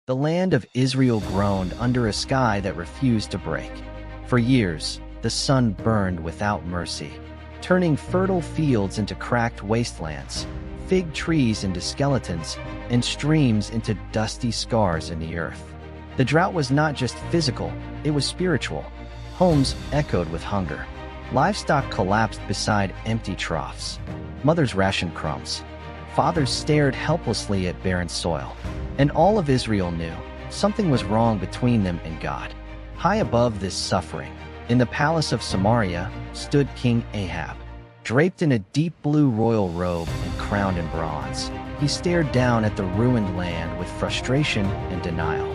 The land of Israel groaned under a sky that refused to break. For years, the sun burned without mercy, turning fertile fields into cracked wastelands, fig trees into skeletons, and streams into dusty scars in the earth. The drought was not just physical, it was spiritual. Homes echoed with hunger. Livestock collapsed beside empty troughs. Mothers rationed crumbs. Fathers stared helplessly at barren soil. And all of Israel knew something was wrong between them and God. High above this suffering, in the palace of Samaria, stood King Ahab. Draped in a deep blue royal robe and crowned in bronze, he stared down at the ruined land with frustration and denial.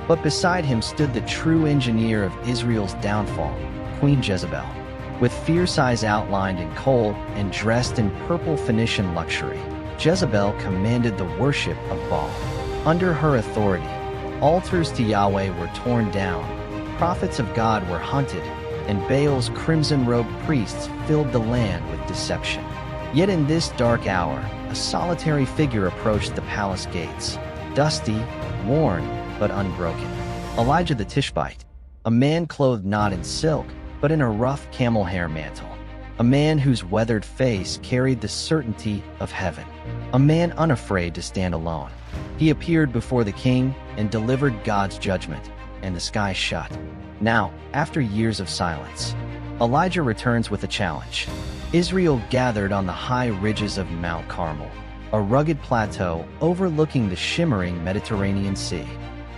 But beside him stood the true engineer of Israel's downfall, Queen Jezebel. With fierce eyes outlined in coal and dressed in purple Phoenician luxury, Jezebel commanded the worship of Baal. Under her authority, altars to Yahweh were torn down, prophets of God were hunted, and Baal's crimson-robed priests filled the land with deception. Yet in this dark hour, a solitary figure approached the palace gates, dusty, worn, but unbroken. Elijah the Tishbite, a man clothed not in silk, but in a rough camel hair mantle. A man whose weathered face carried the certainty of heaven. A man unafraid to stand alone. He appeared before the king and delivered God's judgment, and the sky shut. Now, after years of silence, Elijah returns with a challenge. Israel gathered on the high ridges of Mount Carmel, a rugged plateau overlooking the shimmering Mediterranean Sea.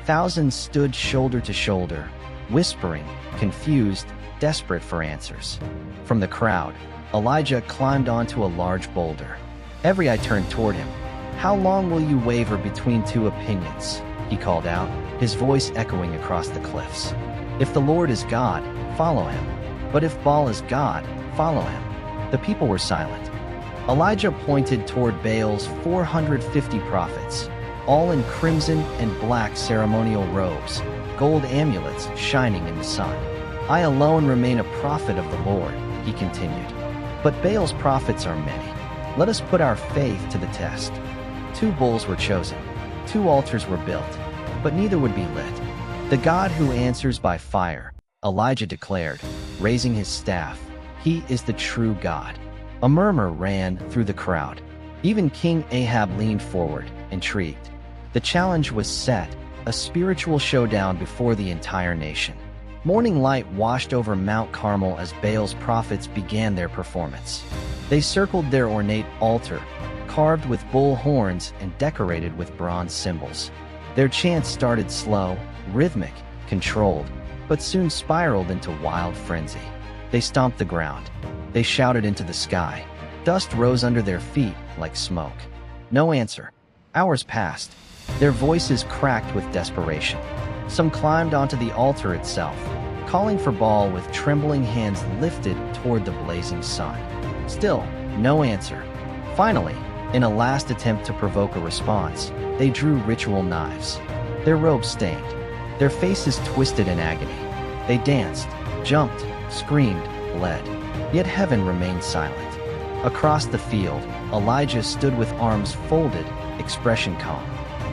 Thousands stood shoulder to shoulder, whispering, confused, desperate for answers. From the crowd, Elijah climbed onto a large boulder. Every eye turned toward him. "How long will you waver between two opinions?" he called out, his voice echoing across the cliffs. "If the Lord is God, follow him. But if Baal is God, follow him." The people were silent. Elijah pointed toward Baal's 450 prophets, all in crimson and black ceremonial robes, gold amulets shining in the sun. "I alone remain a prophet of the Lord," he continued. "But Baal's prophets are many. Let us put our faith to the test." 2 bulls were chosen, 2 altars were built, but neither would be lit. "The God who answers by fire," Elijah declared, raising his staff, "he is the true God." A murmur ran through the crowd. Even King Ahab leaned forward, intrigued. The challenge was set, a spiritual showdown before the entire nation. Morning light washed over Mount Carmel as Baal's prophets began their performance. They circled their ornate altar, carved with bull horns and decorated with bronze symbols. Their chants started slow, rhythmic, controlled, but soon spiraled into wild frenzy. They stomped the ground. They shouted into the sky. Dust rose under their feet like smoke. No answer. Hours passed. Their voices cracked with desperation. Some climbed onto the altar itself, calling for Baal with trembling hands lifted toward the blazing sun. Still, no answer. Finally, in a last attempt to provoke a response, they drew ritual knives. Their robes stained, their faces twisted in agony. They danced, jumped, screamed, bled. Yet heaven remained silent. Across the field, Elijah stood with arms folded, expression calm.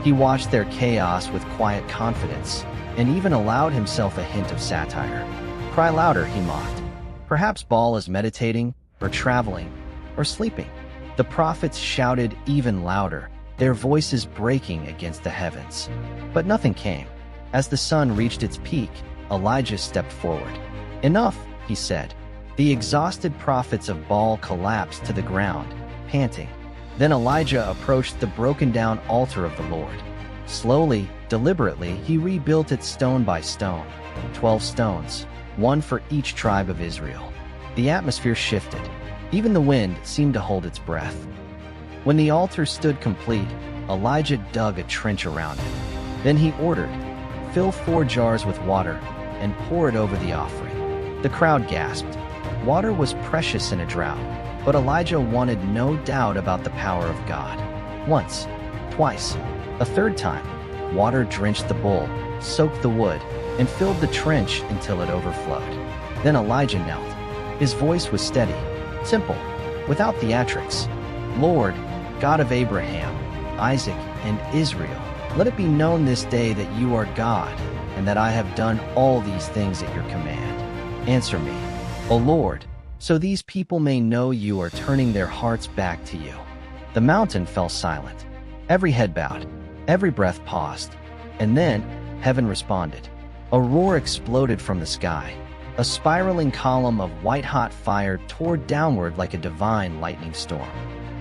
He watched their chaos with quiet confidence, and even allowed himself a hint of satire. "Cry louder," he mocked. "Perhaps Baal is meditating, or traveling, or sleeping." The prophets shouted even louder, their voices breaking against the heavens. But nothing came. As the sun reached its peak, Elijah stepped forward. "Enough," he said. The exhausted prophets of Baal collapsed to the ground, panting. Then Elijah approached the broken-down altar of the Lord. Slowly, deliberately, he rebuilt it stone by stone, 12 stones, one for each tribe of Israel. The atmosphere shifted. Even the wind seemed to hold its breath. When the altar stood complete, Elijah dug a trench around it. Then he ordered, "Fill 4 jars with water and pour it over the offering." The crowd gasped. Water was precious in a drought, but Elijah wanted no doubt about the power of God. Once, twice, a third time, water drenched the bull, soaked the wood, and filled the trench until it overflowed. Then Elijah knelt. His voice was steady, simple, without theatrics. "Lord, God of Abraham, Isaac, and Israel, Let it be known this day that you are God, and that I have done all these things at your command. Answer me, O Lord, so these people may know you are turning their hearts back to you." The mountain fell silent. Every head bowed, every breath paused, and then heaven responded. A roar exploded from the sky. A spiraling column of white-hot fire tore downward like a divine lightning storm.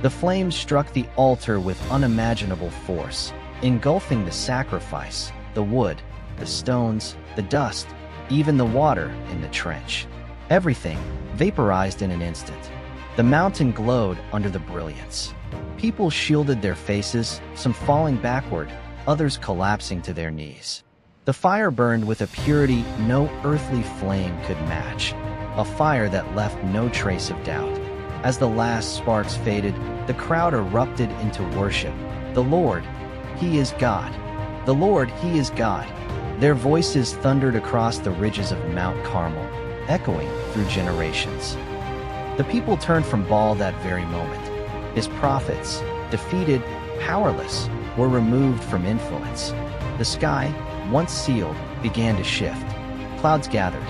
The flames struck the altar with unimaginable force, engulfing the sacrifice, the wood, the stones, the dust, even the water in the trench. Everything vaporized in an instant. The mountain glowed under the brilliance. People shielded their faces, some falling backward, others collapsing to their knees. The fire burned with a purity no earthly flame could match, a fire that left no trace of doubt. As the last sparks faded, the crowd erupted into worship. The Lord, He is God. The Lord, He is God. Their voices thundered across the ridges of Mount Carmel, echoing through generations. The people turned from Baal that very moment. His prophets, defeated, powerless, were removed from influence. The sky, once sealed, began to shift. Clouds gathered.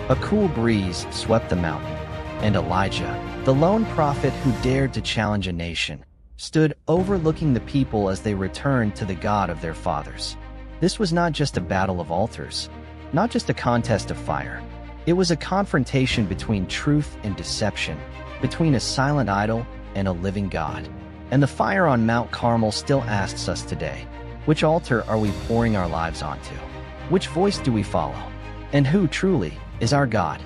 A cool breeze swept the mountain. And Elijah, the lone prophet who dared to challenge a nation, stood overlooking the people as they returned to the God of their fathers. This was not just a battle of altars, not just a contest of fire. It was a confrontation between truth and deception, between a silent idol and a living God. And the fire on Mount Carmel still asks us today, which altar are we pouring our lives onto? Which voice do we follow? And who truly is our God?